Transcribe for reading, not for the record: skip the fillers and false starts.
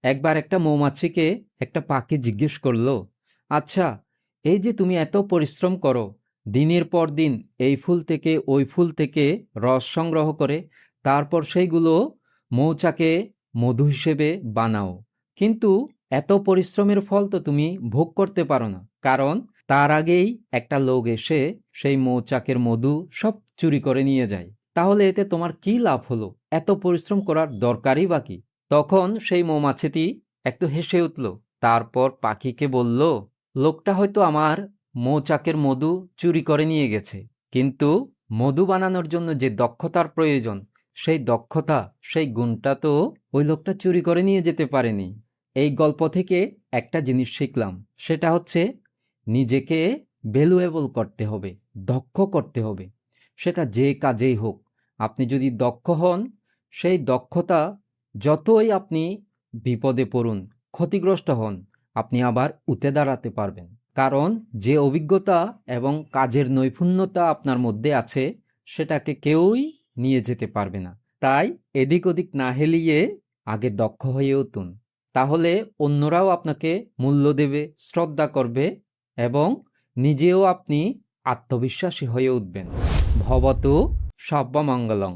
একবার একটা মৌমাছিকে একটা পাখি জিজ্ঞেস করলো, আচ্ছা, এই যে তুমি এত পরিশ্রম করো, দিনের পর দিন এই ফুল থেকে ওই ফুল থেকে রস সংগ্রহ করে তারপর সেইগুলো মৌচাকে মধু হিসেবে বানাও, কিন্তু এত পরিশ্রমের ফল তো তুমি ভোগ করতে পারো না, কারণ তার আগেই একটা লোক এসে সেই মৌচাকের মধু সব চুরি করে নিয়ে যায়। তাহলে এতে তোমার কি লাভ হলো? এত পরিশ্রম করার দরকারই বা কি? তখন সেই মৌমাছিটি একটু হেসে উঠল, তারপর পাখিকে বলল, লোকটা হয়তো আমার মৌচাকের মধু চুরি করে নিয়ে গেছে, কিন্তু মধু বানানোর জন্য যে দক্ষতার প্রয়োজন, সেই দক্ষতা, সেই গুণটা তো ওই লোকটা চুরি করে নিয়ে যেতে পারেনি। এই গল্প থেকে একটা জিনিস শিখলাম, সেটা হচ্ছে নিজেকে ভ্যালুয়েবল করতে হবে, দক্ষ করতে হবে, সেটা যে কাজেই হোক। আপনি যদি দক্ষ হন, সেই দক্ষতা যতই আপনি বিপদে পড়ুন, ক্ষতিগ্রস্ত হন, আপনি আবার উঠে দাঁড়াতে পারবেন, কারণ যে অভিজ্ঞতা এবং কাজের নৈপুণ্যতা আপনার মধ্যে আছে সেটাকে কেউই নিয়ে যেতে পারবে না। তাই এদিক ওদিক না হেলিয়ে আগে দক্ষ হয়ে উঠুন, তাহলে অন্যরাও আপনাকে মূল্য দেবে, শ্রদ্ধা করবে এবং নিজেও আপনি আত্মবিশ্বাসী হয়ে উঠবেন। ভবতু সর্বমঙ্গলং।